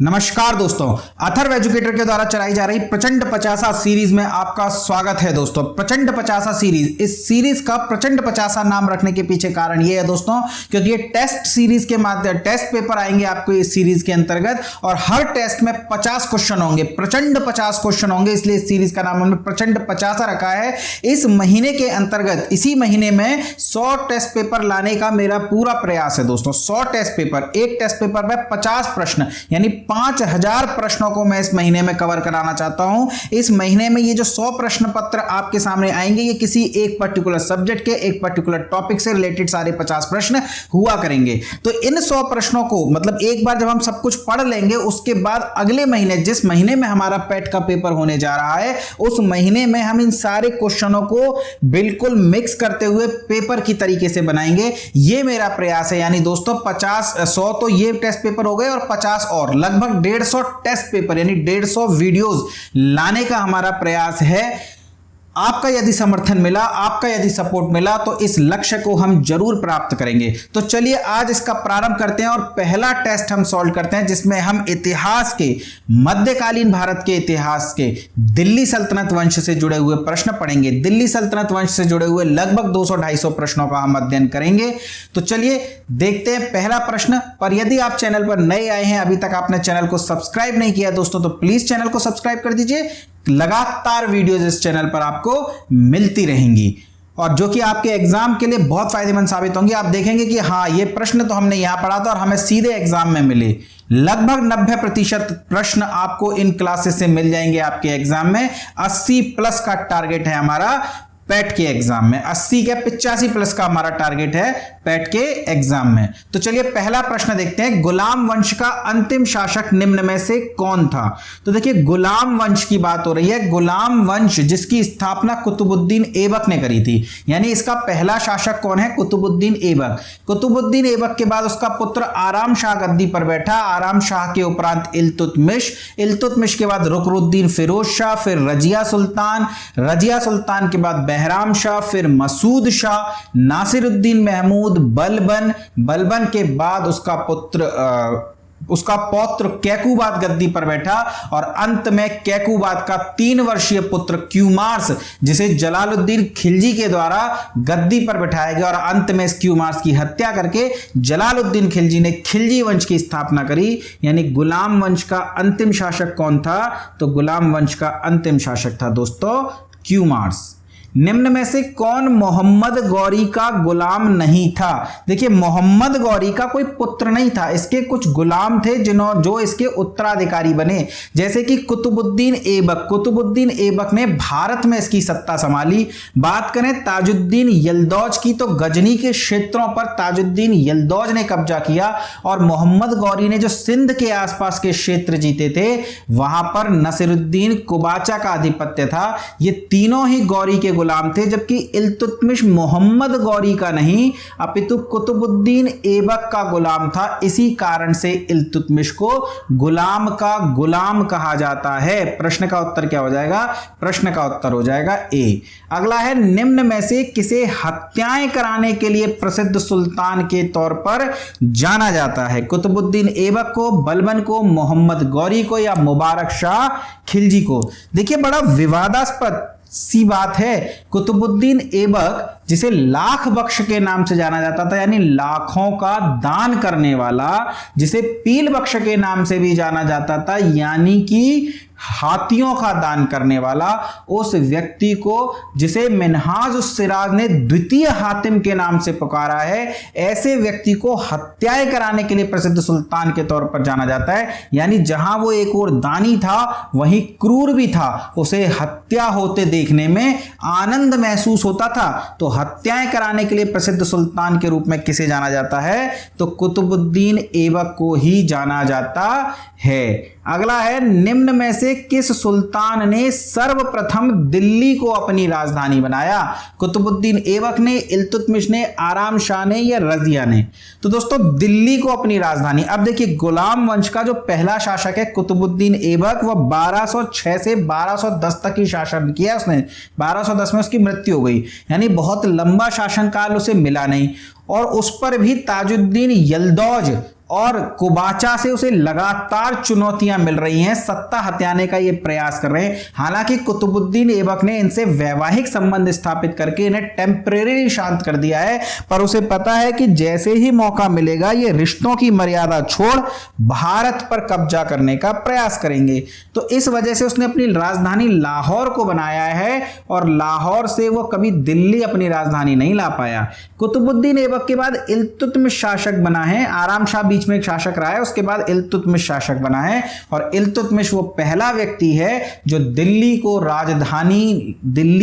नमस्कार दोस्तों, अथर्व एजुकेटर के द्वारा चलाई जा रही प्रचंड 50 सीरीज में आपका स्वागत है। दोस्तों प्रचंड 50 सीरीज, इस सीरीज का प्रचंड 50 नाम रखने के पीछे कारण यह है दोस्तों, क्योंकि ये टेस्ट सीरीज के माध्यम टेस्ट पेपर आएंगे आपको इस सीरीज के अंतर्गत और हर टेस्ट में 50 क्वेश्चन होंगे, प्रचंड 50 क्वेश्चन होंगे। इसलिए इस सीरीज का नाम हमने प्रचंड 50 रखा है। इस महीने के अंतर्गत इसी महीने में 100 टेस्ट पेपर लाने का मेरा पूरा प्रयास है दोस्तों। 100 टेस्ट पेपर, एक टेस्ट पेपर में 50 प्रश्न यानी 5000 प्रश्नों को मैं इस महीने में कवर कराना चाहता हूं। इस महीने में ये जो 100 प्रश्न पत्र आपके सामने आएंगे, ये किसी एक पर्टिकुलर सब्जेक्ट के, एक पर्टिकुलर टॉपिक से रिलेटेड सारे 50 प्रश्न हुआ करेंगे। तो इन 100 प्रश्नों को मतलब एक बार जब हम सब कुछ पढ़ लेंगे, उसके बाद अगले महीने, जिस महीने में हमारा पेट का पेपर होने जा रहा है, उस महीने में हम इन सारे क्वेश्चनों को बिल्कुल मिक्स करते हुए पेपर की तरीके से बनाएंगे। ये मेरा प्रयास है। यानी दोस्तों 100 तो ये टेस्ट पेपर हो गए और 50 और लगभग 150 टेस्ट पेपर यानी 150 वीडियोस लाने का हमारा प्रयास है। आपका यदि समर्थन मिला, आपका यदि सपोर्ट मिला, तो इस लक्ष्य को हम जरूर प्राप्त करेंगे। तो चलिए आज इसका प्रारंभ करते हैं और पहला टेस्ट हम सॉल्व करते हैं, जिसमें हम इतिहास के, मध्यकालीन भारत के इतिहास के दिल्ली सल्तनत वंश से जुड़े हुए प्रश्न पढ़ेंगे। दिल्ली सल्तनत वंश से जुड़े हुए लगभग 200-250 प्रश्नों का हम अध्ययन करेंगे। तो चलिए देखते हैं पहला प्रश्न। पर यदि आप चैनल पर नए आए हैं, अभी तक आपने चैनल को सब्सक्राइब नहीं किया दोस्तों, तो प्लीज चैनल को सब्सक्राइब कर दीजिए। लगातार वीडियोस इस चैनल पर आपको मिलती रहेंगी और जो कि आपके एग्जाम के लिए बहुत फायदेमंद साबित होंगे। आप देखेंगे कि हाँ, ये प्रश्न तो हमने यहां पढ़ा था और हमें सीधे एग्जाम में मिले। लगभग 90% प्रश्न आपको इन क्लासेस से मिल जाएंगे आपके एग्जाम में। 80 प्लस का टारगेट है हमारा पैट के एग्जाम में। 80 क्या 85 प्लस का हमारा टारगेट है पैट के एग्जाम में। तो चलिए पहला प्रश्न देखते हैं। गुलाम वंश का अंतिम शासक निम्न में से कौन था? तो देखिए गुलाम वंश की बात हो रही है। गुलाम वंश जिसकी स्थापना कुतुबुद्दीन ऐबक ने करी थी, यानी इसका पहला शासक कौन है? कुतुबुद्दीन ऐबक। कुतुबुद्दीन ऐबक के बाद उसका पुत्र आराम शाह गद्दी पर बैठा। आराम शाह के उपरांत इल्तुतमिश, इल्तुतमिश के बाद रुकनुद्दीन फिरोज शाह, फिर रजिया सुल्तान, रजिया सुल्तान के बाद बहराम शाह, फिर मसूद शाह, नासिरुद्दीन महमूद, बलबन, बलबन के बाद उसका पौत्र कैकुबाद गद्दी पर बैठा और अंत में कैकुबाद का 3 वर्षीय पुत्र क्यूमार्स, जिसे जलालुद्दीन खिलजी के द्वारा गद्दी पर बैठाया गया और अंत में इस क्यूमार्स की हत्या करके जलालुद्दीन खिलजी ने खिलजी वंश की स्थापना करी। यानी गुलाम वंश का अंतिम शासक कौन था? तो गुलाम वंश का अंतिम शासक था दोस्तों क्यूमार्स। निम्न में से कौन मोहम्मद गौरी का गुलाम नहीं था? देखिए मोहम्मद गौरी का कोई पुत्र नहीं था, इसके कुछ गुलाम थे जो इसके उत्तराधिकारी बने, जैसे कि कुतुबुद्दीन ऐबक। कुतुबुद्दीन ऐबक ने भारत में इसकी सत्ता संभाली। बात करें ताजुद्दीन यल्दौज की, तो गजनी के क्षेत्रों पर ताजुद्दीन यल्दौज ने कब्जा किया और मोहम्मद गौरी ने जो सिंध के आसपास के क्षेत्र जीते थे, वहां पर नसीरुद्दीन कुबाचा का आधिपत्य था। ये तीनों ही गौरी के गुलाम थे, जबकि इल्तुतमिश मोहम्मद गौरी का नहीं अपितु कुतुबुद्दीन ऐबक का गुलाम था। इसी कारण से इल्तुतमिश को गुलाम का गुलाम कहा जाता है। प्रश्न का उत्तर क्या हो जाएगा? प्रश्न का उत्तर हो जाएगा ए। अगला है, निम्न में से किसे हत्याएं कराने के लिए प्रसिद्ध सुल्तान के तौर पर जाना जाता है? कुतुबुद्दीन ऐबक को, बलबन को, मोहम्मद गौरी को या मुबारक शाह खिलजी को? देखिए बड़ा विवादास्पद सी बात है। कुतुबुद्दीन ऐबक, जिसे लाख बख्श के नाम से जाना जाता था, यानी लाखों का दान करने वाला, जिसे पील बख्श के नाम से भी जाना जाता था, यानी कि हाथियों का दान करने वाला, उस व्यक्ति को जिसे मिन्हाज उस सिराज ने द्वितीय हातिम के नाम से पुकारा है, ऐसे व्यक्ति को हत्याएं कराने के लिए प्रसिद्ध सुल्तान के तौर पर जाना जाता है। यानी जहां वो एक और दानी था, वहीं क्रूर भी था। उसे हत्या होते देखने में आनंद महसूस होता था। तो हत्याएं कराने के लिए प्रसिद्ध सुल्तान के रूप में किसे जाना जाता है? तो कुतुबुद्दीन ऐबक को ही जाना जाता है। अगला है, निम्न में से किस सुल्तान ने सर्वप्रथम दिल्ली को अपनी राजधानी बनाया? कुतुबुद्दीन ऐबक ने, इल्तुतमिश ने, आराम शाह ने या रजिया ने? तो दोस्तों दिल्ली को अपनी राजधानी। अब देखिए गुलाम वंश का जो पहला शासक है कुतुबुद्दीन ऐबक, वह 1206 से 1210 तक ही शासन किया उसने। 1210 में उसकी मृत्यु हो गई, यानी बहुत लंबा शासनकाल उसे मिला नहीं। और उस पर भी ताजुद्दीन यल्दौज और कुबाचा से उसे लगातार चुनौतियां मिल रही हैं, सत्ता हथियाने का ये प्रयास कर रहे हैं। हालांकि कुतुबुद्दीन ऐबक ने इनसे वैवाहिक संबंध स्थापित करके इन्हें टेम्परेरी शांत कर दिया है, पर उसे पता है कि जैसे ही मौका मिलेगा ये रिश्तों की मर्यादा छोड़ भारत पर कब्जा करने का प्रयास करेंगे। तो इस वजह से उसने अपनी राजधानी लाहौर को बनाया है और लाहौर से वो कभी दिल्ली अपनी राजधानी नहीं ला पाया। कुतुबुद्दीन ऐबक के बाद इल्तुतमिश शासक बना है। आराम शाह बीच में एक शासक रहा है, उसके बाद इल्तुतमिश शासक बना है और इल्तुतमिश वो पहला व्यक्ति है जो दिल्ली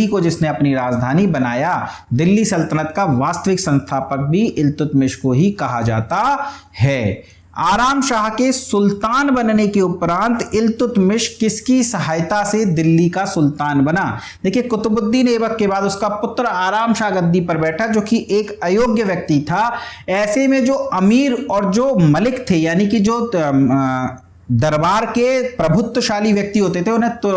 को जिसने अपनी राजधानी बनाया। दिल्ली सल्तनत का वास्तविक संस्थापक भी इल्तुतमिश को ही कहा जाता है। आराम शाह के सुल्तान बनने के उपरांत इल्तुतमिश किसकी सहायता से दिल्ली का सुल्तान बना? देखिए, कुतुबुद्दीन ऐबक के बाद उसका पुत्र आराम शाह गद्दी पर बैठा, जो कि एक अयोग्य व्यक्ति था। ऐसे में जो अमीर और जो मलिक थे, यानी कि जो दरबार के प्रभुत्वशाली व्यक्ति होते थे, उन्हें तो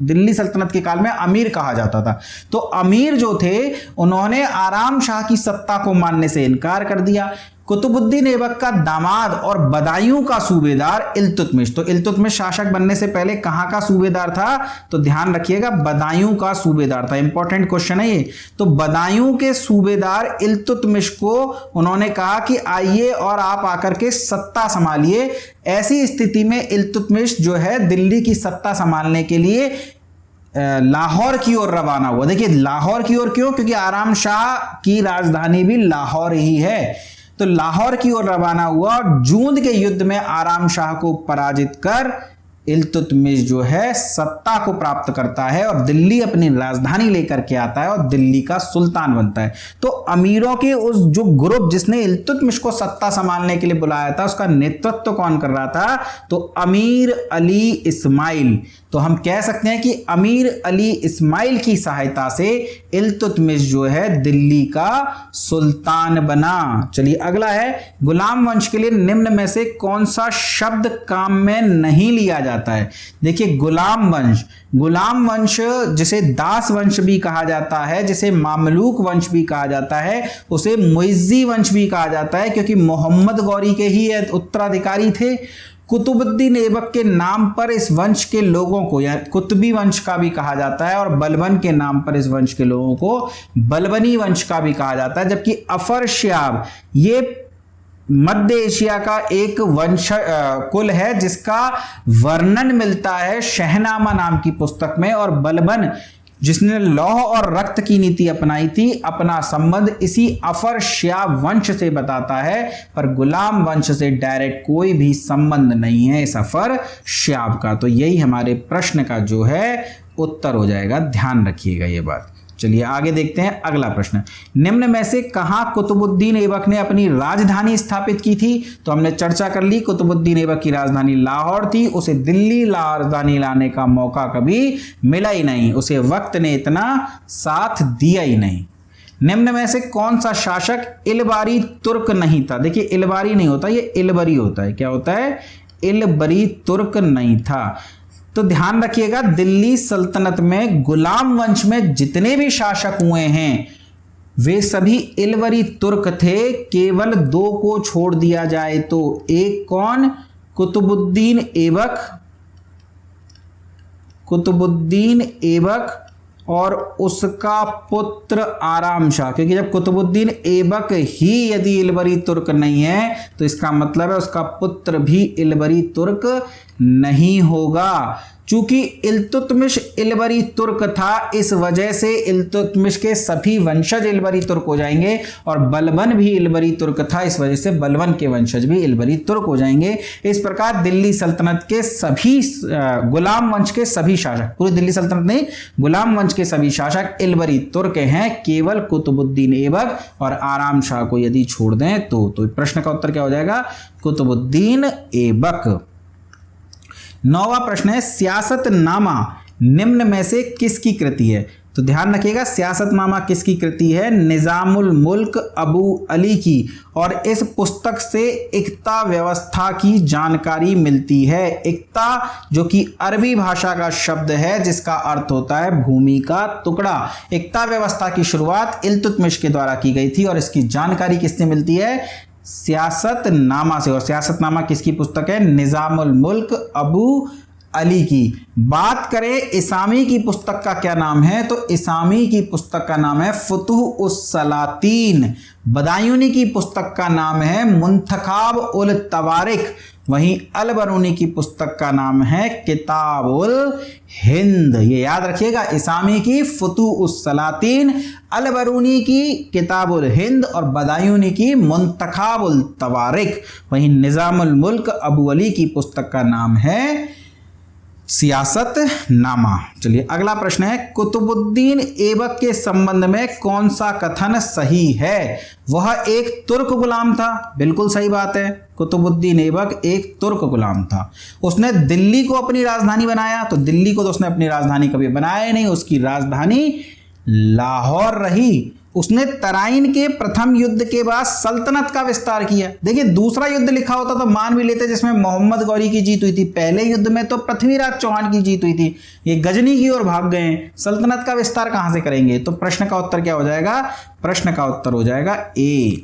दिल्ली सल्तनत के काल में अमीर कहा जाता था। तो अमीर जो थे उन्होंने आराम शाह की सत्ता को मानने से इनकार कर दिया। कुतुबुद्दीन ऐबक का दामाद और बदायूं का सूबेदार इल्तुतमिश, तो इल्तुतमिश शासक बनने से पहले कहां का सूबेदार था? तो ध्यान रखिएगा, बदायूं का सूबेदार था। इंपॉर्टेंट क्वेश्चन है ये। तो बदायूं के सूबेदार इल्तुतमिश को उन्होंने कहा कि आइए और आप आकर के सत्ता संभालिए। ऐसी स्थिति में इल्तुतमिश जो है दिल्ली की सत्ता संभालने के लिए लाहौर की ओर रवाना हुआ। देखिए, लाहौर की ओर क्यों? क्योंकि आराम शाह की राजधानी भी लाहौर ही है। तो लाहौर की ओर रवाना हुआ और जूंद के युद्ध में आराम शाह को पराजित कर इल्तुतमिश जो है सत्ता को प्राप्त करता है और दिल्ली अपनी राजधानी लेकर के आता है और दिल्ली का सुल्तान बनता है। तो अमीरों के उस जो ग्रुप जिसने इल्तुतमिश को सत्ता संभालने के लिए बुलाया था, उसका नेतृत्व कौन कर रहा था? तो अमीर अली इस्माइल। तो हम कह सकते हैं कि अमीर अली इस्माइल की सहायता से इल्तुतमिश जो है दिल्ली का सुल्तान बना। चलिए अगला है, गुलाम वंश के लिए निम्न में से कौन सा शब्द काम में नहीं लिया जाता है? देखिए, गुलाम वंश जिसे दास वंश भी कहा जाता है, जिसे मामलूक वंश भी कहा जाता है, उसे मुइज्जी वंश भी कहा जाता है, क्योंकि मोहम्मद गौरी के ही उत्तराधिकारी थे। कुतुबुद्दीन ऐबक के नाम पर इस वंश के लोगों को या कुतुबी वंश का भी कहा जाता है और बलबन के नाम पर इस वंश के लोगों को बलबनी वंश का भी कहा जाता है। जबकि अफरश्याब ये मध्य एशिया का एक वंश कुल है जिसका वर्णन मिलता है शहनामा नाम की पुस्तक में, और बलबन जिसने लौह और रक्त की नीति अपनाई थी, अपना संबंध इसी अफरश्याब वंश से बताता है, पर गुलाम वंश से डायरेक्ट कोई भी संबंध नहीं है इस अफरश्याब का। तो यही हमारे प्रश्न का जो है उत्तर हो जाएगा, ध्यान रखिएगा ये बात। चलिए आगे देखते हैं अगला प्रश्न। निम्न में से कहां कुतुबुद्दीन ऐबक ने अपनी राजधानी स्थापित की थी? तो हमने चर्चा कर ली, कुतुबुद्दीन ऐबक की राजधानी लाहौर थी। उसे दिल्ली राजधानी लाने का मौका कभी मिला ही नहीं, उसे वक्त ने इतना साथ दिया ही नहीं। निम्न में से कौन सा शासक इलबारी तुर्क नहीं था? देखिए, इलबारी नहीं होता, ये इलबरी होता है। क्या होता है? इलबरी तुर्क नहीं था। तो ध्यान रखिएगा, दिल्ली सल्तनत में गुलाम वंश में जितने भी शासक हुए हैं वे सभी इलवरी तुर्क थे, केवल दो को छोड़ दिया जाए तो। एक कौन? कुतुबुद्दीन ऐबक और उसका पुत्र आराम शाह। क्योंकि जब कुतुबुद्दीन ऐबक ही यदि इलबरी तुर्क नहीं है तो इसका मतलब है उसका पुत्र भी इलबरी तुर्क नहीं होगा। चूंकि इल्तुतमिश इलबरी तुर्क था, इस वजह से इल्तुतमिश के सभी वंशज इलबरी तुर्क हो जाएंगे, और बलबन भी इलबरी तुर्क था, इस वजह से बलबन के वंशज भी इलबरी तुर्क हो जाएंगे। इस प्रकार दिल्ली सल्तनत के सभी गुलाम वंश के सभी शासक, पूरी दिल्ली सल्तनत नहीं, गुलाम वंश के सभी शासक इलबरी तुर्क हैं, केवल कुतुबुद्दीन ऐबक और आराम शाह को यदि छोड़ दें तो प्रश्न का उत्तर क्या हो जाएगा? कुतुबुद्दीन ऐबक। 9वां प्रश्न है, सियासतनामा निम्न में से किसकी कृति है? तो ध्यान रखिएगा, सियासतनामा किसकी कृति है? निजामुल मुल्क अबू अली की, और इस पुस्तक से इक्ता व्यवस्था की जानकारी मिलती है। इक्ता जो कि अरबी भाषा का शब्द है जिसका अर्थ होता है भूमि का टुकड़ा। इक्ता व्यवस्था की शुरुआत इल्तुतमिश के द्वारा की गई थी और इसकी जानकारी किससे मिलती है? सियासतनामा से। और सियासतनामा किसकी पुस्तक है? निजामुल मुल्क अबू अली की। बात करें इसामी की पुस्तक का क्या नाम है, तो इसामी की पुस्तक का नाम है फुतुह उस सलातीन। बदायूनी की पुस्तक का नाम है मुंतखाब उल तवारिक। वहीं अल-बरूनी की पुस्तक का नाम है किताबुल हिंद। ये याद रखिएगा, इसामी की फुतुह उस सलातीन, अल-बरूनी की किताबुल हिंद और बदायूनी की मुंतखाब उल तवारिक। वहीं निजामुल मुल्क अबू अली की पुस्तक का नाम है सियासतनामा। चलिए अगला प्रश्न है, कुतुबुद्दीन ऐबक के संबंध में कौन सा कथन सही है? वह एक तुर्क गुलाम था। बिल्कुल सही बात है, कुतुबुद्दीन ऐबक एक तुर्क गुलाम था। उसने दिल्ली को अपनी राजधानी बनाया, तो दिल्ली को तो उसने अपनी राजधानी कभी बनाया ही नहीं, उसकी राजधानी लाहौर रही। उसने तराइन के प्रथम युद्ध के बाद सल्तनत का विस्तार किया। देखिए दूसरा युद्ध लिखा होता तो मान भी लेते जिसमें मोहम्मद गौरी की जीत हुई थी। पहले युद्ध में तो पृथ्वीराज चौहान की जीत हुई थी, ये गजनी की ओर भाग गए। सल्तनत का विस्तार कहां से करेंगे? तो प्रश्न का उत्तर क्या हो जाएगा? प्रश्न का उत्तर हो जाएगा ए।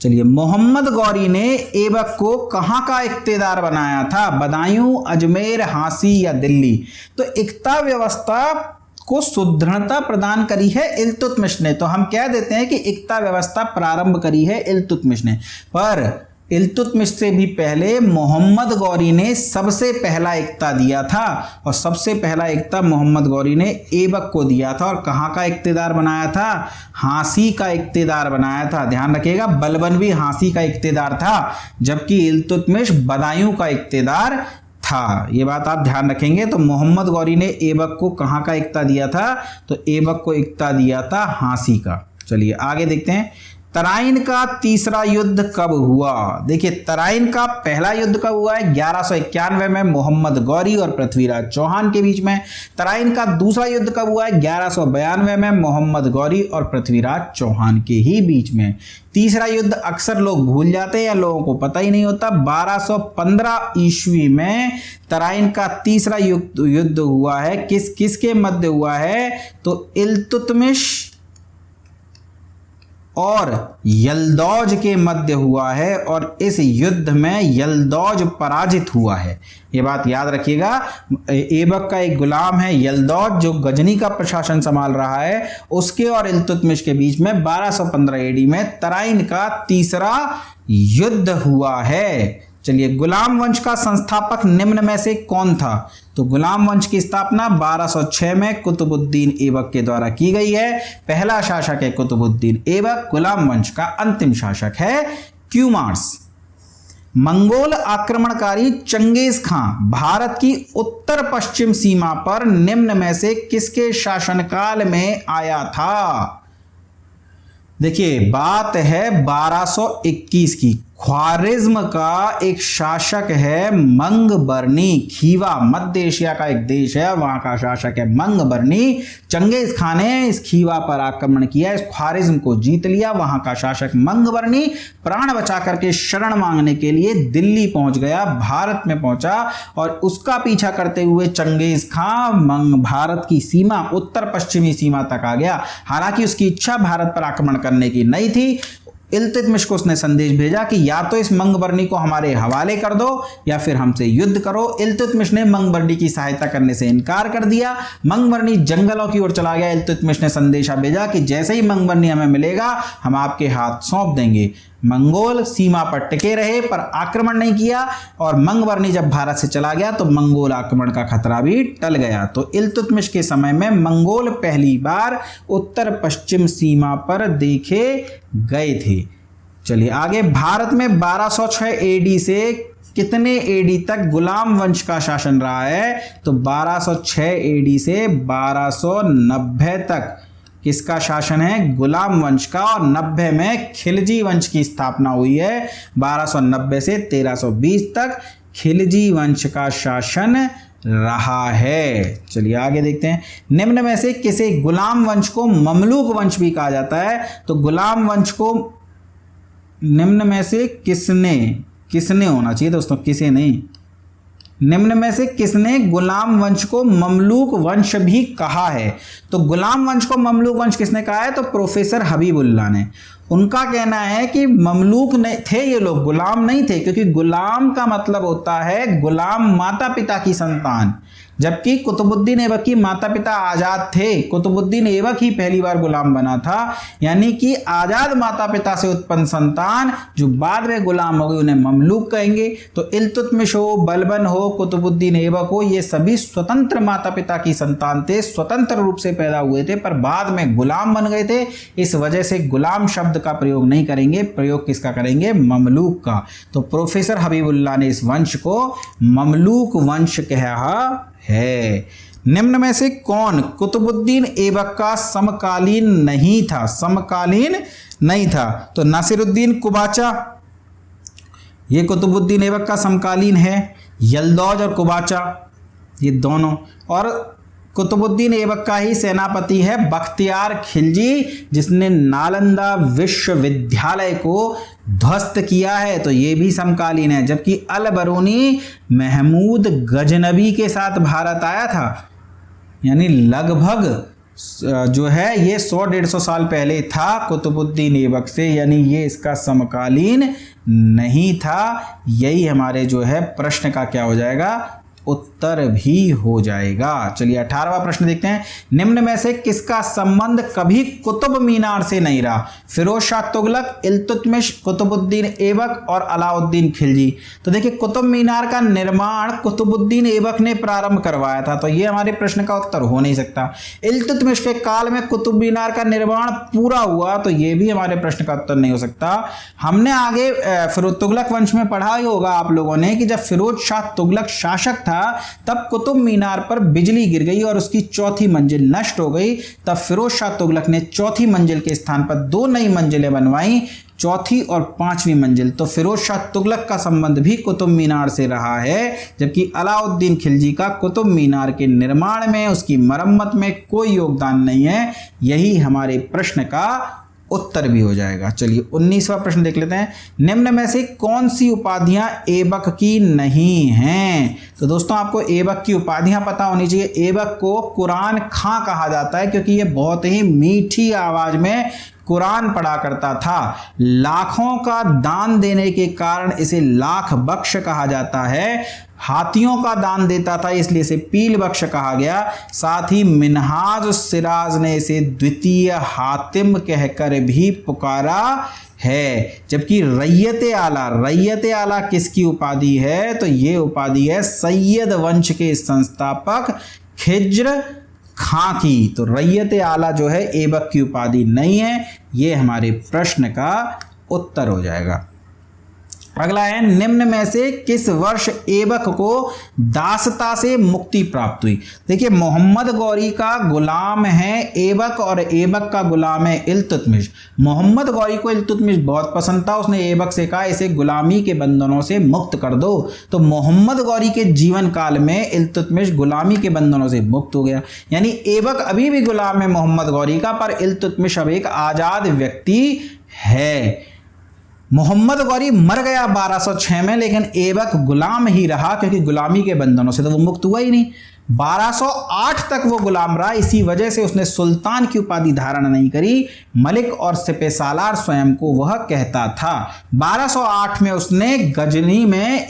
चलिए, मोहम्मद गौरी ने ऐबक को कहां का इख्तियार बनाया था? बदायूं, अजमेर, हांसी या दिल्ली? तो इक्ता व्यवस्था को सुदृढ़ता प्रदान करी है इल्तुतमिश ने। तो हम कह देते हैं कि इक्ता व्यवस्था प्रारंभ करी है इल्तुतमिश ने। पर इल्तुतमिश से भी पहले मोहम्मद गौरी ने सबसे पहला इक्ता दिया था, और सबसे पहला इक्ता मोहम्मद गौरी ने ऐबक को दिया था। और कहां का इख्तियार बनाया था? हांसी का इख्तियार बनाया था। ध्यान रखिएगा, बलबन भी हांसी का इख्तियार था, जबकि इल्तुतमिश बदायूं का इख्तियार था। ये बात आप ध्यान रखेंगे। तो मोहम्मद गौरी ने ऐबक को कहां का इक्ता दिया था? तो ऐबक को इक्ता दिया था हांसी का। चलिए आगे देखते हैं, तराइन का तीसरा युद्ध कब हुआ? देखिए तराइन का पहला युद्ध कब हुआ है? 1191 में मोहम्मद गौरी और पृथ्वीराज चौहान के बीच में। तराइन का दूसरा युद्ध कब हुआ है? 1192 में मोहम्मद गौरी और पृथ्वीराज चौहान के ही बीच में। तीसरा युद्ध अक्सर लोग भूल जाते हैं या लोगों को पता ही नहीं होता। 1215 ईस्वी में तराइन का तीसरा युद्ध हुआ है। किसके मध्य हुआ है? तो इल्तुतमिश और यल्दौज के मध्य हुआ है, और इस युद्ध में यल्दौज पराजित हुआ है। ये बात याद रखिएगा। ऐबक का एक गुलाम है यल्दौज, जो गजनी का प्रशासन संभाल रहा है। उसके और इल्तुतमिश के बीच में 1215 एडी में तराइन का तीसरा युद्ध हुआ है। चलिए, गुलाम वंश का संस्थापक निम्न में से कौन था? तो गुलाम वंश की स्थापना 1206 में कुतुबुद्दीन ऐबक के द्वारा की गई है। पहला शासक है कुतुबुद्दीन ऐबक, गुलाम वंश का अंतिम शासक है क्यूमार्स। मंगोल आक्रमणकारी चंगेज खां भारत की उत्तर पश्चिम सीमा पर निम्न में से किसके शासनकाल में आया था? देखिए बात है 1221 की। ख्वारिज्म का एक शासक है मंगबरनी। खीवा मध्य एशिया का एक देश है, वहां का शासक है मंगबरनी। चंगेज खान ने इस खीवा पर आक्रमण किया, इस ख्वारिज्म को जीत लिया। वहां का शासक मंगबरनी प्राण बचा करके शरण मांगने के लिए दिल्ली पहुंच गया, भारत में पहुंचा, और उसका पीछा करते हुए चंगेज खान भारत की सीमा, उत्तर पश्चिमी सीमा तक आ गया। हालांकि उसकी इच्छा भारत पर आक्रमण करने की नहीं थी। इल्तुतमिश को उसने संदेश भेजा कि या तो इस मंगबरनी को हमारे हवाले कर दो या फिर हमसे युद्ध करो। इल्तुतमिश ने मंगबरनी की सहायता करने से इनकार कर दिया। मंगबरनी जंगलों की ओर चला गया। इल्तुतमिश ने संदेशा भेजा कि जैसे ही मंगबरनी हमें मिलेगा हम आपके हाथ सौंप देंगे। मंगोल सीमा पर टिके रहे पर आक्रमण नहीं किया, और मंगबरनी जब भारत से चला गया तो मंगोल आक्रमण का खतरा भी टल गया। तो इल्तुतमिश के समय में मंगोल पहली बार उत्तर पश्चिम सीमा पर देखे गए थे। चलिए आगे, भारत में 1206 एडी से कितने एडी तक गुलाम वंश का शासन रहा है? तो 1206 एडी से 1290 तक किसका शासन है? गुलाम वंश का। और 90 में खिलजी वंश की स्थापना हुई है। 1290 से 1320 तक खिलजी वंश का शासन रहा है। चलिए आगे देखते हैं, निम्न में से किसे गुलाम वंश को ममलूक वंश भी कहा जाता है? तो गुलाम वंश को निम्न में से किसने होना चाहिए दोस्तों, किसे नहीं। निम्न में से किसने गुलाम वंश को ममलूक वंश भी कहा है? तो गुलाम वंश को ममलूक वंश किसने कहा है? तो प्रोफेसर हबीबुल्लाह ने। उनका कहना है कि ममलूक नहीं थे ये लोग, गुलाम नहीं थे, क्योंकि गुलाम का मतलब होता है गुलाम माता पिता की संतान, जबकि कुतुबुद्दीन ऐबक की माता पिता आजाद थे। कुतुबुद्दीन ऐबक ही पहली बार गुलाम बना था, यानी कि आजाद माता पिता से उत्पन्न संतान जो बाद में गुलाम हो गए उन्हें ममलूक कहेंगे। तो इल्तुतमिश हो, बलबन हो, कुतुबुद्दीन ऐबक हो, ये सभी स्वतंत्र माता पिता की संतान थे, स्वतंत्र रूप से पैदा हुए थे, पर बाद में गुलाम बन गए थे। इस वजह से गुलाम शब्द का प्रयोग नहीं करेंगे, प्रयोग किसका करेंगे? ममलूक का। तो प्रोफेसर हबीबुल्लाह ने इस वंश को ममलूक वंश कहा है। निम्न में से कौन कुतुबुद्दीन ऐबक का समकालीन नहीं था? समकालीन नहीं था तो नासिरुद्दीन कुबाचा, ये कुतुबुद्दीन ऐबक का समकालीन है। यल्दौज और कुबाचा ये दोनों, और कुतुबुद्दीन ऐबक का ही सेनापति है बख्तियार खिलजी, जिसने नालंदा विश्वविद्यालय को ध्वस्त किया है, तो ये भी समकालीन है। जबकि अल बरूनी महमूद गजनबी के साथ भारत आया था, यानी लगभग जो है ये 100-150 साल पहले था कुतुबुद्दीन ऐबक से, यानी ये इसका समकालीन नहीं था। यही हमारे जो है प्रश्न का क्या हो जाएगा? उत्तर भी हो जाएगा। चलिए 18वां प्रश्न देखते हैं। निम्न में से किसका संबंध कभी कुतुब मीनार से नहीं रहा? फिरोज शाह तुगलक, इल्तुतमिश, कुतुबुद्दीन ऐबक और अलाउद्दीन खिलजी। तो देखिए कुतुब मीनार का निर्माण कुतुबुद्दीन ऐबक ने प्रारंभ करवाया था, तो ये हमारे प्रश्न का उत्तर हो नहीं सकता। इल्तुतमिश के काल में कुतुब मीनार का निर्माण पूरा हुआ, तो ये भी हमारे प्रश्न का उत्तर नहीं हो सकता। हमने आगे फिरोज तुगलक वंश में पढ़ा ही होगा आप लोगों ने कि जब फिरोज शाह तुगलक शासक था तब कुतुब मीनार पर बिजली गिर गई और उसकी चौथी मंजिल नष्ट हो गई। तब फिरोज शाह तुगलक ने चौथी मंजिल के स्थान पर 2 नई मंजिलें बनवाई, चौथी और 5वीं मंजिल। तो फिरोज शाह तुगलक का संबंध भी कुतुब मीनार से रहा है, जबकि अलाउद्दीन खिलजी का कुतुब मीनार के निर्माण में, उसकी मरम्मत में कोई योगदान नहीं है। यही हमारे प्रश्न का उत्तर भी हो जाएगा। चलिए 19वां प्रश्न देख लेते हैं। निम्न में से कौन सी उपाधियां ऐबक की नहीं हैं? तो दोस्तों आपको ऐबक की उपाधियां पता होनी चाहिए। ऐबक को कुरान खां कहा जाता है क्योंकि ये बहुत ही मीठी आवाज में कुरान पढ़ा करता था। लाखों का दान देने के कारण इसे लाख बख्श कहा जाता है। हाथियों का दान देता था इसलिए इसे पील बख्श कहा गया। साथ ही मिनहाज सिराज ने इसे द्वितीय हातिम कहकर भी पुकारा है। जबकि रैयत आला किसकी उपाधि है? तो ये उपाधि है सैयद वंश के संस्थापक खिज्र खां की। तो रैयत आला जो है ऐबक की उपाधि नहीं है। ये हमारे प्रश्न का उत्तर हो जाएगा। अगला है, निम्न में से किस वर्ष ऐबक को दासता से मुक्ति प्राप्त हुई? देखिए मोहम्मद गौरी का गुलाम है ऐबक और ऐबक का गुलाम है इल्तुतमिश। मोहम्मद गौरी को इल्तुतमिश बहुत पसंद था, उसने ऐबक से कहा इसे गुलामी के बंधनों से मुक्त कर दो। तो मोहम्मद गौरी के जीवन काल में इल्तुतमिश गुलामी के बंधनों से मुक्त हो गया, यानी ऐबक अभी भी गुलाम है मोहम्मद गौरी का, पर इल्तुतमिश अब एक आजाद व्यक्ति है। मोहम्मद गौरी मर गया 1206 में, लेकिन ऐबक गुलाम ही रहा क्योंकि गुलामी के बंधनों से तो वो मुक्त हुआ ही नहीं। 1208 तक वो गुलाम रहा, इसी वजह से उसने सुल्तान की उपाधि धारण नहीं करी। मलिक और सिपहसालार स्वयं को वह कहता था। 1208 में उसने गजनी में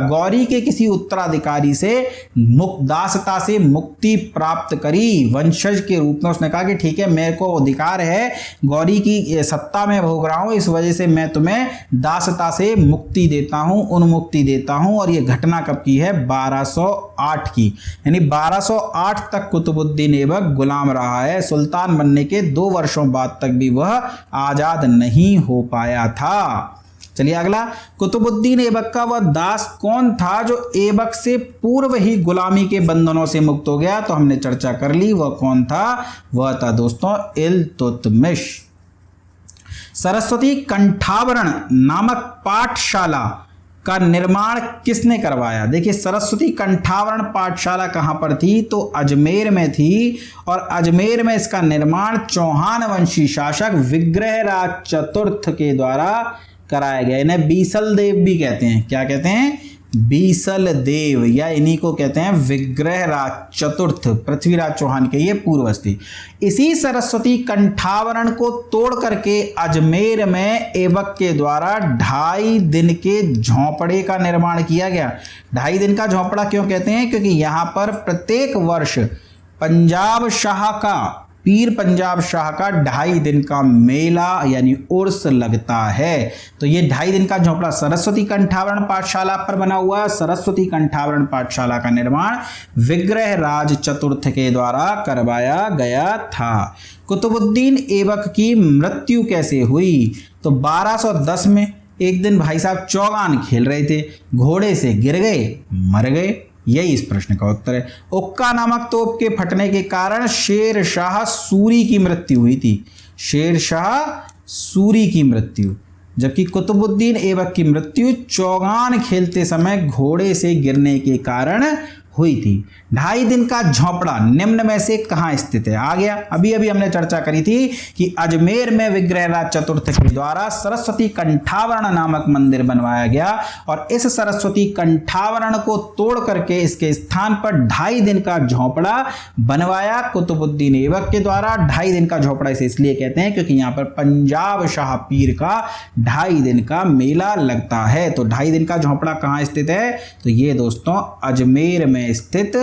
गौरी के किसी उत्तराधिकारी से दासता से मुक्ति प्राप्त करी। वंशज के रूप में उसने कहा कि ठीक है, मेरे को अधिकार है, गौरी की सत्ता में भोग रहा हूं, इस वजह से मैं तुम्हें दासता से मुक्ति देता हूं, उन्मुक्ति देता हूं। और ये घटना कब की है? 1208 की, यानी 1208 तक कुतुबुद्दीन ऐबक गुलाम रहा है। सुल्तान बनने के 2 वर्षों बाद तक भी वह आजाद नहीं हो पाया था। चलिए अगला, कुतुबुद्दीन ऐबक का वह दास कौन था जो ऐबक से पूर्व ही गुलामी के बंधनों से मुक्त हो गया? तो हमने चर्चा कर ली, वह कौन था? वह था दोस्तों इल्तुतमिश। सरस्वती कंठाभरण नामक पाठशाला का निर्माण किसने करवाया? देखिए सरस्वती कंठावरण पाठशाला कहाँ पर थी? तो अजमेर में थी, और अजमेर में इसका निर्माण चौहान वंशी शासक विग्रहराज चतुर्थ के द्वारा कराया गया। इन्हें बीसल देव भी कहते हैं। क्या कहते हैं? बीसल देव, या इन्हीं को कहते हैं विग्रहराज चतुर्थ पृथ्वीराज चौहान के ये पूर्वज थे। इसी सरस्वती कंठावरण को तोड़ करके अजमेर में ऐबक के द्वारा 2.5 दिन के झोंपड़े का निर्माण किया गया। 2.5 दिन का झोंपड़ा क्यों कहते हैं? क्योंकि यहाँ पर प्रत्येक वर्ष पंजाब शाह का, पीर पंजाब शाह का 2.5 दिन का मेला यानी उर्स लगता है। तो ये 2.5 दिन का झोंपड़ा सरस्वती कंठावरण पाठशाला पर बना हुआ। सरस्वती कंठावरण पाठशाला का निर्माण विग्रहराज चतुर्थ के द्वारा करवाया गया था। कुतुबुद्दीन ऐबक की मृत्यु कैसे हुई? तो 1210 में एक दिन भाई साहब चौगान खेल रहे थे, घोड़े से गिर गए, मर गए। यही इस प्रश्न का उत्तर है। उक्का नामक तोप के फटने के कारण शेर शाह सूरी की मृत्यु हुई थी। शेर शाह सूरी की मृत्यु, जबकि कुतुबुद्दीन ऐबक की मृत्यु चौगान खेलते समय घोड़े से गिरने के कारण हुई थी। 2.5 दिन का झोंपड़ा निम्न में से कहाँ स्थित है? आ गया, अभी अभी हमने चर्चा करी थी कि अजमेर में विग्रहराज चतुर्थ के द्वारा सरस्वती कंठावरण नामक मंदिर बनवाया गया और इस सरस्वती कंठावरण को तोड़ करके इसके स्थान पर 2.5 दिन का झोंपड़ा बनवाया कुतुबुद्दीन ऐबक के द्वारा। 2.5 दिन का झोंपड़ा इसे इसलिए कहते हैं क्योंकि यहाँ पर पंजाब शाह पीर का 2.5 दिन का मेला लगता है। तो 2.5 दिन का झोंपड़ा कहाँ स्थित है? तो ये दोस्तों अजमेर में स्थित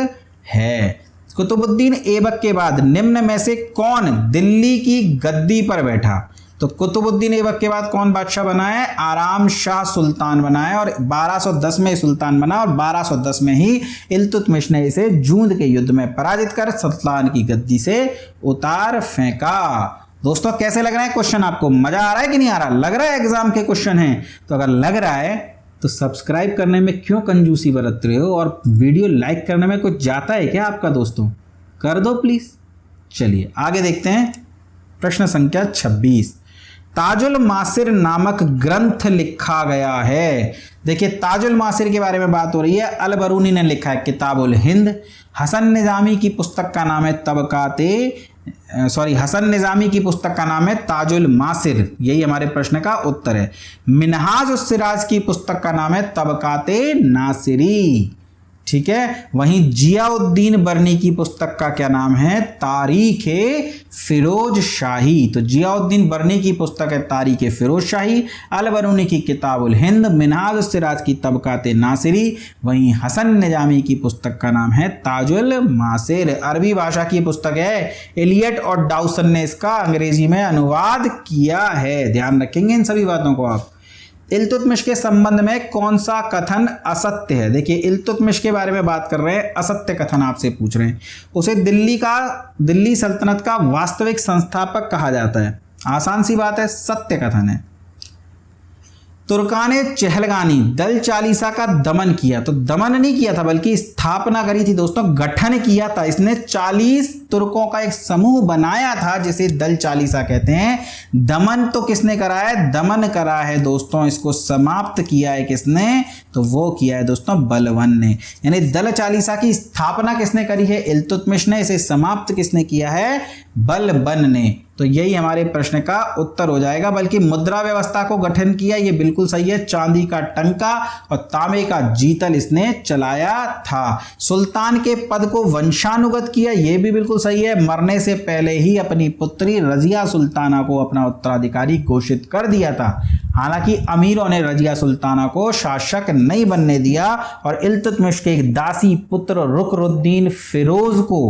है। कुतुबुद्दीन ऐबक के बाद निम्न में से कौन दिल्ली की गद्दी पर बैठा? तो कुतुबुद्दीन ऐबक के बाद कौन बादशाह बना है? आराम शाह सुल्तान बना है और 1210 में सुल्तान बना और 1210 में ही इल्तुतमिश ने इसे जूंद के युद्ध में पराजित कर सुल्तान की गद्दी से उतार फेंका। दोस्तों कैसे लग रहा है क्वेश्चन आपको? मजा आ रहा है कि नहीं आ रहा? लग रहा है एग्जाम के क्वेश्चन हैं? तो अगर लग रहा है तो सब्सक्राइब करने में क्यों कंजूसी बरत रहे हो और वीडियो लाइक करने में कुछ जाता है क्या आपका? दोस्तों कर दो प्लीज। चलिए आगे देखते हैं। प्रश्न संख्या 26, ताजुल मासिर नामक ग्रंथ लिखा गया है। देखिए ताजुल मासिर के बारे में बात हो रही है। अल बरूनी ने लिखा है किताबुल हिंद। हसन निजामी की पुस्तक का नाम है हसन निजामी की पुस्तक का नाम है ताजुल मासिर। यही हमारे प्रश्न का उत्तर है। मिनहाज उस सिराज की पुस्तक का नाम है तबकाते नासिरी। ठीक है। वहीं जियाउद्दीन बरनी की पुस्तक का क्या नाम है? तारीख-ए फिरोज शाही। तो जियाउद्दीन बरनी की पुस्तक है तारीख-ए फिरोज शाही। अल बरूनी की किताबुल हिंद, मिनहाज सिराज की तबकाते नासिरी। वहीं हसन निजामी की पुस्तक का नाम है ताजुल मासिर। अरबी भाषा की पुस्तक है। एलियट और डाउसन ने इसका अंग्रेजी में अनुवाद किया है। ध्यान रखेंगे इन सभी बातों को आप। इल्तुतमिश के संबंध में कौन सा कथन असत्य है? देखिए इल्तुतमिश के बारे में बात कर रहे हैं, असत्य कथन आपसे पूछ रहे हैं। उसे दिल्ली सल्तनत का वास्तविक संस्थापक कहा जाता है। आसान सी बात है, सत्य कथन है। तुर्काने चहलगानी दल चालीसा का दमन किया। तो दमन नहीं किया था बल्कि स्थापना करी थी दोस्तों, गठन किया था। इसने 40 तुर्कों का एक समूह बनाया था जिसे दल चालीसा कहते हैं। दमन तो किसने करा है? दमन करा है दोस्तों। इसको समाप्त किया है किसने? तो वो किया है दोस्तों बलबन ने। यानी दल चालीसा की स्थापना किसने करी है? इल्तुतमिश ने। इसे समाप्त किसने किया है? बलबन ने। तो यही हमारे प्रश्न का उत्तर हो जाएगा। बल्कि मुद्रा व्यवस्था को गठन किया, ये बिल्कुल सही है। चांदी का टंका और तांबे का जीतल इसने चलाया था। सुल्तान के पद को वंशानुगत किया, ये भी बिल्कुल सही है। मरने से पहले ही अपनी पुत्री रजिया सुल्ताना को अपना उत्तराधिकारी घोषित कर दिया था। हालांकि अमीरों ने रजिया सुल्ताना को शासक नहीं बनने दिया और इल्तुतमिश के एक दासी पुत्र रुकनुद्दीन फिरोज को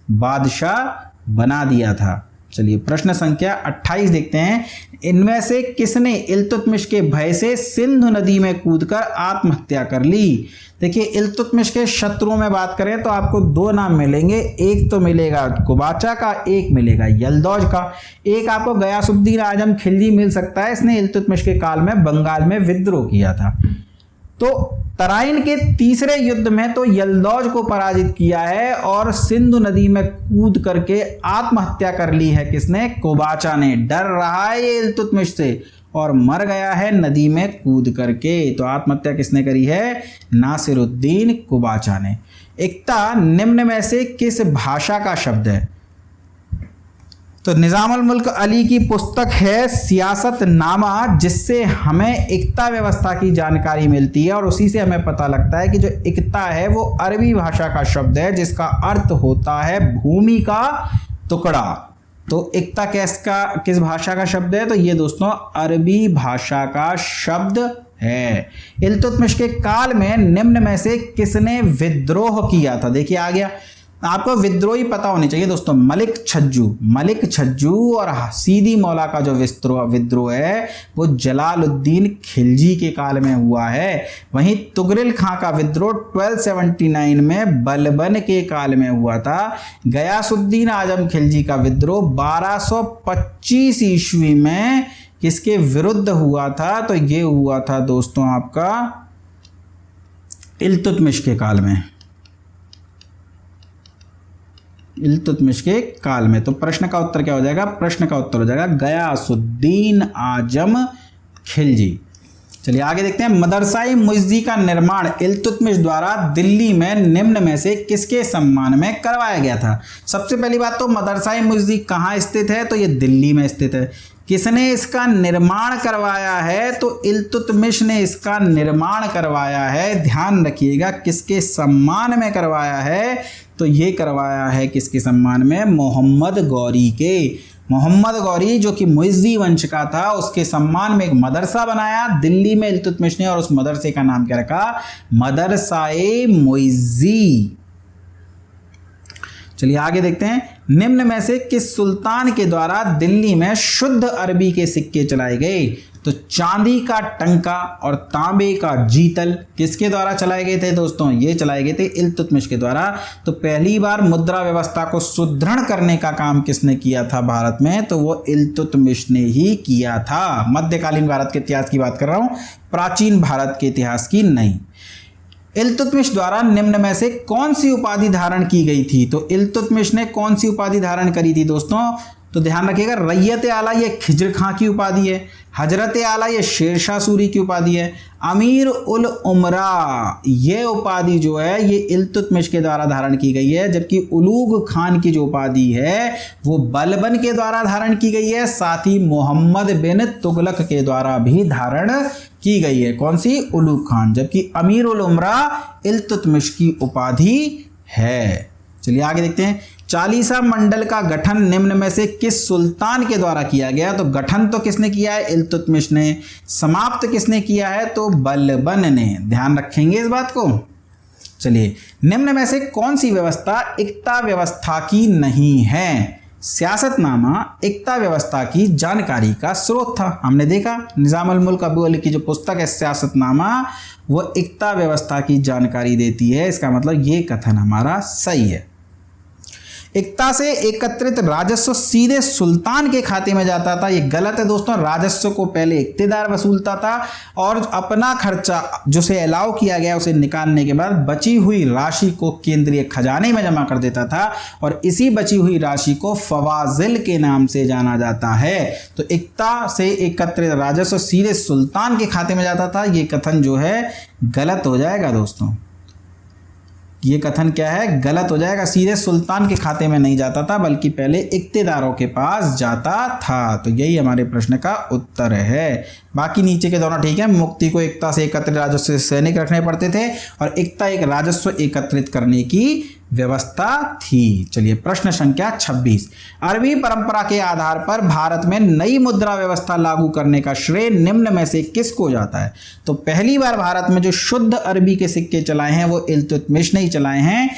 बादशाह बना दिया था। चलिए प्रश्न संख्या 28 देखते हैं। इनमें से किसने इल्तुतमिश के भय से सिंधु नदी में कूदकर आत्महत्या कर ली? देखिए इल्तुतमिश के शत्रुओं में बात करें तो आपको 2 नाम मिलेंगे। एक तो मिलेगा कुबाचा का, एक मिलेगा यल्दौज का। एक आपको गयासुद्दीन आजम खिलजी मिल सकता है। इसने इल्तुतमिश के काल में बंगाल में विद्रोह किया था। तो तराइन के तीसरे युद्ध में तो यल्दौज को पराजित किया है और सिंधु नदी में कूद करके आत्महत्या कर ली है किसने? कुबाचा ने। डर रहा है ये इल्तुतमिश से और मर गया है नदी में कूद करके। तो आत्महत्या किसने करी है? नासिरुद्दीन कुबाचा ने। इक्ता निम्न में से किस भाषा का शब्द है? तो निजामुल मुल्क अली की पुस्तक है सियासतनामा, जिससे हमें इक्ता व्यवस्था की जानकारी मिलती है और उसी से हमें पता लगता है कि जो इक्ता है वो अरबी भाषा का शब्द है जिसका अर्थ होता है भूमि का टुकड़ा। तो इक्ता किस भाषा का शब्द है? तो ये दोस्तों अरबी भाषा का शब्द है। इल्तुतमिश के काल में निम्न में से किसने विद्रोह किया था? देखिए आ गया, आपको विद्रोही पता होनी चाहिए दोस्तों। मलिक छज्जू और सीदी मौला का जो विद्रोह है वो जलालुद्दीन खिलजी के काल में हुआ है। वहीं तुगरिल खां का विद्रोह 1279 में बलबन के काल में हुआ था। गयासुद्दीन आजम खिलजी का विद्रोह 1225 ईस्वी में किसके विरुद्ध हुआ था? तो ये हुआ था दोस्तों आपका इल्तुतमिश के काल में, इल्तुतमिश के काल में। तो प्रश्न का उत्तर क्या हो जाएगा? प्रश्न का उत्तर हो जाएगा गयासुद्दीन आजम खिलजी। चलिए आगे देखते हैं। मदरसा-ए मुइज़्ज़ी का निर्माण इल्तुतमिश द्वारा दिल्ली में निम्न में से किसके सम्मान में करवाया गया था? सबसे पहली बात तो मदरसा-ए मुइज़्ज़ी कहाँ स्थित है? तो ये दिल्ली में स्थित है। किसने इसका निर्माण करवाया है? तो इल्तुतमिश ने इसका निर्माण करवाया है। ध्यान रखिएगा किसके सम्मान में करवाया है? तो ये करवाया है किसके सम्मान में? मोहम्मद गौरी के। मोहम्मद गौरी जो कि मुइज़्ज़ी वंश का था, उसके सम्मान में एक मदरसा बनाया दिल्ली में इल्तुतमिश ने, और उस मदरसे का नाम क्या रखा? मदरसा-ए मुइज़्ज़ी। चलिए आगे देखते हैं। निम्न में से किस सुल्तान के द्वारा दिल्ली में शुद्ध अरबी के सिक्के चलाए गए? तो चांदी का टंका और तांबे का जीतल किसके द्वारा चलाए गए थे दोस्तों? ये चलाए गए थे इल्तुतमिश के द्वारा। तो पहली बार मुद्रा व्यवस्था को सुदृढ़ करने का काम किसने किया था भारत में? तो वो इल्तुतमिश ने ही किया था। मध्यकालीन भारत के इतिहास की बात कर रहा हूं, प्राचीन भारत के इतिहास की नहीं। इल्तुतमिश द्वारा निम्न में से कौन सी उपाधि धारण की गई थी? तो इल्तुतमिश ने कौन सी उपाधि धारण करी थी दोस्तों? तो ध्यान रखिएगा, रैयत आला ये खिज्र खां की उपाधि है, हजरत आला ये शेरशाह सूरी की उपाधि है, अमीर उल उमरा ये उपाधि जो है ये इल्तुतमिश के द्वारा धारण की गई है, जबकि उलूग खान की जो उपाधि है वो बलबन के द्वारा धारण की गई है, साथ ही मोहम्मद बिन तुगलक के द्वारा भी धारण की गई है। कौन सी? उलूग खान। जबकि अमीर उल उमरा इल्तुतमिश की उपाधि है। चलिए आगे देखते हैं। चालीसा मंडल का गठन निम्न में से किस सुल्तान के द्वारा किया गया? तो गठन तो किसने किया है? इल्तुतमिश ने। समाप्त किसने किया है? तो बलबन ने। ध्यान रखेंगे इस बात को। चलिए, निम्न में से कौन सी व्यवस्था इक्ता व्यवस्था की नहीं है? सियासतनामा इक्ता व्यवस्था की जानकारी का स्रोत था। हमने देखा निजामुल मुल्क अली की जो पुस्तक है सियासतनामा, वो इक्ता व्यवस्था की जानकारी देती है। इसका मतलब ये कथन हमारा सही है। इक्ता से एकत्रित राजस्व सीधे सुल्तान के खाते में जाता था, ये गलत है दोस्तों। राजस्व को पहले इक्तेदार वसूलता था और अपना खर्चा जो से अलाउ किया गया उसे निकालने के बाद बची हुई राशि को केंद्रीय खजाने में जमा कर देता था, और इसी बची हुई राशि को फवाजिल के नाम से जाना जाता है। तो इक्ता से एकत्रित राजस्व सीधे सुल्तान के खाते में जाता था, ये कथन जो है गलत हो जाएगा दोस्तों। ये कथन क्या है? गलत हो जाएगा। सीधे सुल्तान के खाते में नहीं जाता था, बल्कि पहले इक्तेदारों के पास जाता था। तो यही हमारे प्रश्न का उत्तर है। बाकी नीचे के दोनों ठीक है। मुक्ति को इक्ता से एकत्रित राजस्व से सैनिक रखने पड़ते थे, और इक्ता एक राजस्व एकत्रित करने की व्यवस्था थी। चलिए प्रश्न संख्या 26। अरबी परंपरा के आधार पर भारत में नई मुद्रा व्यवस्था लागू करने का श्रेय निम्न में से किसको जाता है? तो पहली बार भारत में जो शुद्ध अरबी के सिक्के चलाए हैं वो इल्तुतमिश ने ही चलाए हैं।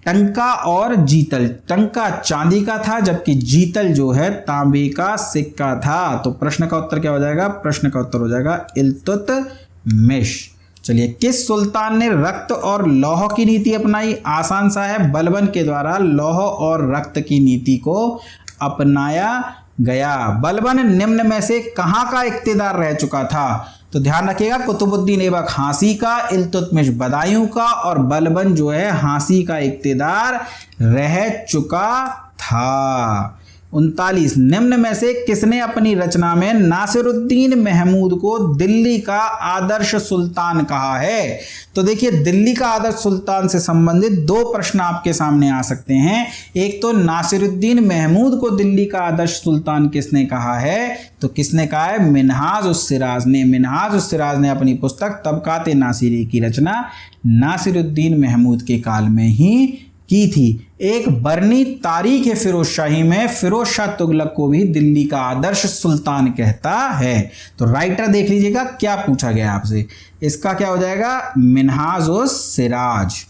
टंका और जीतल, टंका चांदी का था जबकि जीतल जो है तांबे का सिक्का था। तो प्रश्न का उत्तर क्या हो जाएगा? प्रश्न का उत्तर हो जाएगा इल्तुतमिश। चलिए, किस सुल्तान ने रक्त और लौह की नीति अपनाई? आसान सा है, बलबन के द्वारा लौह और रक्त की नीति को अपनाया गया। बलबन निम्न में से कहाँ का इक्तेदार रह चुका था? तो ध्यान रखिएगा, कुतुबुद्दीन ऐबक हांसी का, इल्तुतमिश बदायूं का, और बलबन जो है हांसी का इक्तेदार रह चुका था। 39 निम्न में से किसने अपनी रचना में नासिरुद्दीन महमूद को दिल्ली का आदर्श सुल्तान कहा है? तो देखिए, दिल्ली का आदर्श सुल्तान से संबंधित दो प्रश्न आपके सामने आ सकते हैं। एक तो नासिरुद्दीन महमूद को दिल्ली का आदर्श सुल्तान किसने कहा है? तो किसने कहा है? मिन्हाज उस सिराज ने। मिन्हाज उस सिराज ने अपनी पुस्तक तबकात नासिरी की रचना नासिरुद्दीन महमूद के काल में ही की थी। एक बरनी तारीख फिरोज शाही में फिरोज शाह तुगलक को भी दिल्ली का आदर्श सुल्तान कहता है। तो राइटर देख लीजिएगा क्या पूछा गया आपसे। इसका क्या हो जाएगा? मिन्हाज उस सिराज।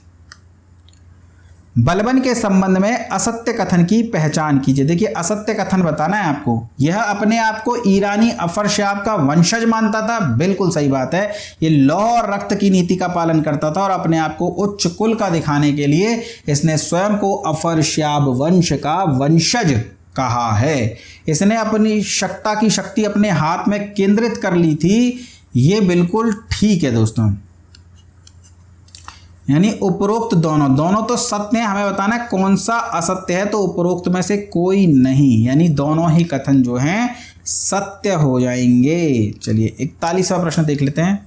बलबन के संबंध में असत्य कथन की पहचान कीजिए। देखिए, असत्य कथन बताना है आपको। यह अपने आप को ईरानी अफरशाब का वंशज मानता था, बिल्कुल सही बात है। ये लौह और रक्त की नीति का पालन करता था और अपने आप को उच्च कुल का दिखाने के लिए इसने स्वयं को अफरशाब वंश का वंशज कहा है। इसने अपनी सत्ता की शक्ति अपने हाथ में केंद्रित कर ली थी, ये बिल्कुल ठीक है दोस्तों। यानी उपरोक्त दोनों तो सत्य है, हमें बताना है कौन सा असत्य है। तो उपरोक्त में से कोई नहीं, यानी दोनों ही कथन जो हैं सत्य हो जाएंगे। चलिए 41वां प्रश्न देख लेते हैं।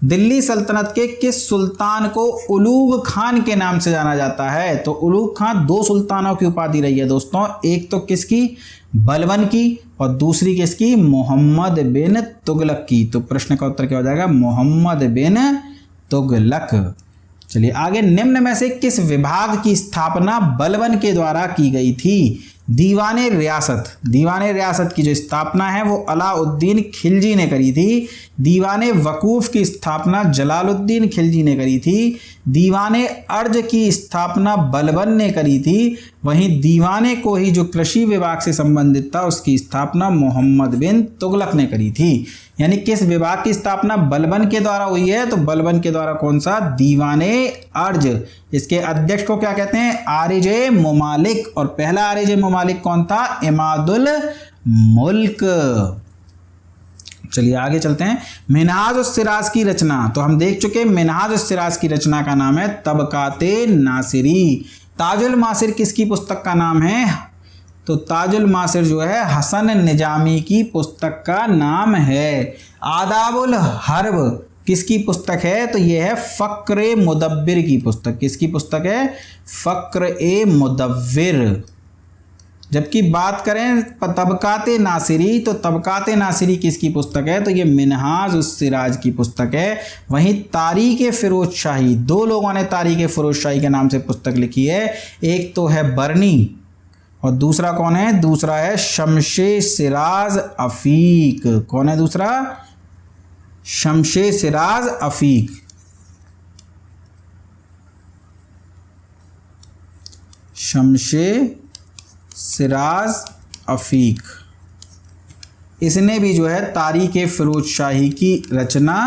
दिल्ली सल्तनत के किस सुल्तान को उलूग खान के नाम से जाना जाता है? तो उलूग खान दो सुल्तानों की उपाधि रही है दोस्तों। एक तो किसकी? बलबन की, और दूसरी किसकी? मोहम्मद बिन तुगलक की। तो प्रश्न का उत्तर क्या हो जाएगा? मोहम्मद बिन तुगलक। चलिए आगे, निम्न में से किस विभाग की स्थापना बलबन के द्वारा की गई थी? दीवाने रियासत। दीवाने रियासत की जो स्थापना है वो अलाउद्दीन खिलजी ने करी थी। दीवाने वकूफ की स्थापना जलालुद्दीन खिलजी ने करी थी। दीवाने अर्ज की स्थापना बलबन ने करी थी। वहीं दीवाने को ही जो कृषि विभाग से संबंधित था उसकी स्थापना मोहम्मद बिन तुगलक ने करी थी। यानी किस विभाग की स्थापना बलबन के द्वारा हुई है? तो बलबन के द्वारा कौन सा? दीवाने अर्ज। इसके अध्यक्ष को क्या कहते हैं? आरिजे मुमालिक। और पहला आरिजे मुमालिक कौन था? इमादुल मुल्क। चलिए आगे चलते हैं। मिन्हाज उस सिराज की रचना, तो हम देख चुके। मिन्हाज उस सिराज की रचना का नाम है तबकाते नासिरी। ताजुल मासिर किसकी पुस्तक का नाम है? तो ताजुल मासिर जो है हसन निजामी की पुस्तक का नाम है। आदाबुल हर्ब किसकी पुस्तक है? तो यह है फक्र मुदब्बिर की पुस्तक। किसकी पुस्तक है? फक्र ए मुदव्विर। जबकि बात करें तबकाते नासिरी, तो तबकाते नासिरी किसकी पुस्तक है? तो ये मिन्हाज उस सिराज की पुस्तक है। वहीं तारीख फिरोज शाही, दो लोगों ने तारीख फिरोज शाही के नाम से पुस्तक लिखी है। एक तो है बरनी और दूसरा कौन है? दूसरा है शमशे सिराज अफीक। कौन है दूसरा? शमशे सिराज अफीक। शमशे सिराज अफीक, इसने भी जो है तारीख फिरोज शाही की रचना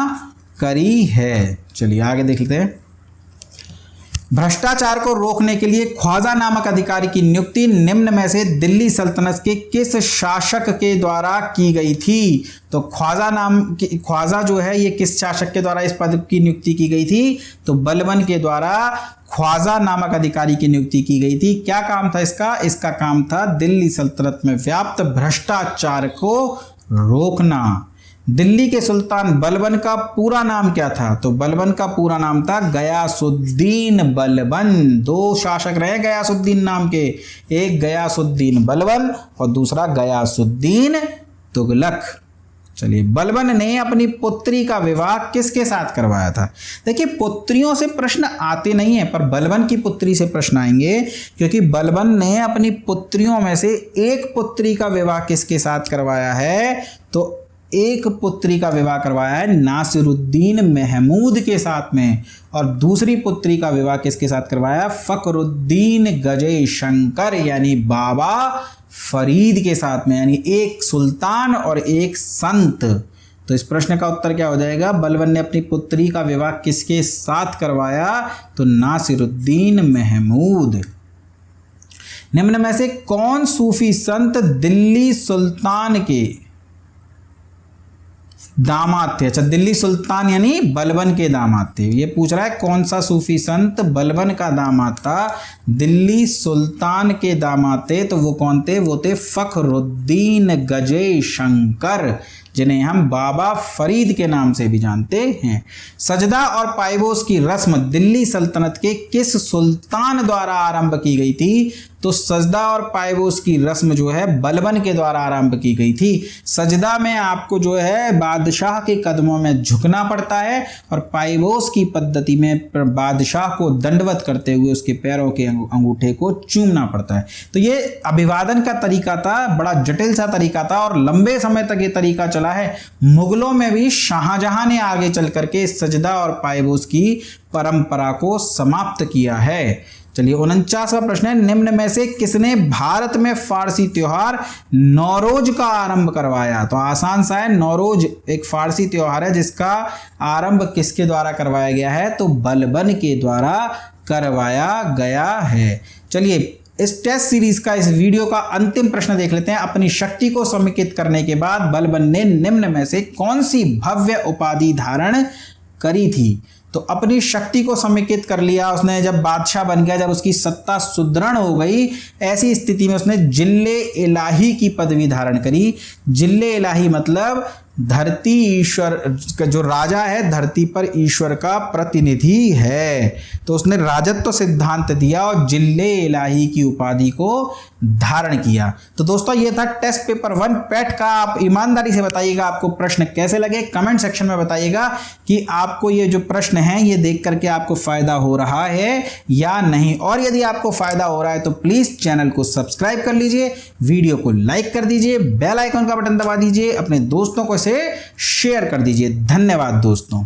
करी है। चलिए आगे देख लेते हैं। भ्रष्टाचार को रोकने के लिए ख्वाजा नामक अधिकारी की नियुक्ति निम्न में से दिल्ली सल्तनत के किस शासक के द्वारा की गई थी? तो ख्वाजा जो है ये किस शासक के द्वारा इस पद की नियुक्ति की गई थी? तो बलबन के द्वारा ख्वाजा नामक अधिकारी की नियुक्ति की गई थी। क्या काम था इसका? इसका काम था दिल्ली सल्तनत में व्याप्त भ्रष्टाचार को रोकना। दिल्ली के सुल्तान बलबन का पूरा नाम क्या था? तो बलबन का पूरा नाम था गयासुद्दीन बलबन। दो शासक रहे गयासुद्दीन नाम के, एक गयासुद्दीन बलबन और दूसरा गयासुद्दीन तुगलक। चलिए, बलबन ने अपनी पुत्री का विवाह किसके साथ करवाया था? देखिए, पुत्रियों से प्रश्न आते नहीं है, पर बलबन की पुत्री से प्रश्न आएंगे, क्योंकि बलबन ने अपनी पुत्रियों में से एक पुत्री का विवाह किसके साथ करवाया है? तो एक पुत्री का विवाह करवाया है नासिरुद्दीन महमूद के साथ में, और दूसरी पुत्री का विवाह किसके साथ करवाया? फखरुद्दीन गजे शंकर यानी बाबा फरीद के साथ में। यानी एक सुल्तान और एक संत। तो इस प्रश्न का उत्तर क्या हो जाएगा? बलबन ने अपनी पुत्री का विवाह किसके साथ करवाया? तो नासिरुद्दीन महमूद। निम्न में से कौन सूफी संत दिल्ली सुल्तान के दामाद थे। अच्छा, दिल्ली सुल्तान यानी बलबन के दामाद थे। ये पूछ रहा है कौन सा सूफी संत बलबन का दामाद था। दिल्ली सुल्तान के दामाद थे तो वो कौन थे? वो थे फखरुद्दीन गजे शंकर, जिन्हें हम बाबा फरीद के नाम से भी जानते हैं। सजदा और पायबोस की रस्म दिल्ली सल्तनत के किस सुल्तान द्वारा आरंभ की गई थी? तो सजदा और पायबोस की रस्म जो है बलबन के द्वारा आरंभ की गई थी। सजदा में आपको जो है बादशाह के कदमों में झुकना पड़ता है और पायबोस की पद्धति में बादशाह को दंडवत करते हुए उसके पैरों के अंगूठे को चूमना पड़ता है। तो ये अभिवादन का तरीका था, बड़ा जटिल सा तरीका था और लंबे समय तक ये तरीका चला है। मुगलों में भी शाहजहां ने आगे चल करके सजदा और पायबोस की परंपरा को समाप्त किया है। चलिए 49वां प्रश्न है, निम्न में से किसने भारत में फारसी त्योहार नौरोज का आरंभ करवाया? तो आसान सा है, नौरोज एक फारसी त्योहार है जिसका आरंभ किसके द्वारा करवाया गया है? तो बलबन के द्वारा करवाया गया है। चलिए इस टेस्ट सीरीज का इस वीडियो का अंतिम प्रश्न देख लेते हैं। अपनी शक्ति को समेकित करने के बाद बलबन ने निम्न में से कौन सी भव्य उपाधि धारण करी थी? तो अपनी शक्ति को समेकित कर लिया उसने, जब बादशाह बन गया, जब उसकी सत्ता सुदृढ़ हो गई, ऐसी स्थिति में उसने जिल्ले इलाही की पदवी धारण करी। जिल्ले इलाही मतलब धरती ईश्वर का जो राजा है, धरती पर ईश्वर का प्रतिनिधि है। तो उसने राजत्व सिद्धांत दिया और जिल्ले इलाही की उपाधि को धारण किया। तो दोस्तों ये था टेस्ट पेपर 1 पैट का। आप ईमानदारी से बताइएगा आपको प्रश्न कैसे लगे, कमेंट सेक्शन में बताइएगा कि आपको ये जो प्रश्न है ये देख करके आपको फायदा हो रहा है या नहीं। और यदि आपको फायदा हो रहा है तो प्लीज चैनल को सब्सक्राइब कर लीजिए, वीडियो को लाइक कर दीजिए, बेल आइकन का बटन दबा दीजिए, अपने दोस्तों को इसे शेयर कर दीजिए। धन्यवाद दोस्तों।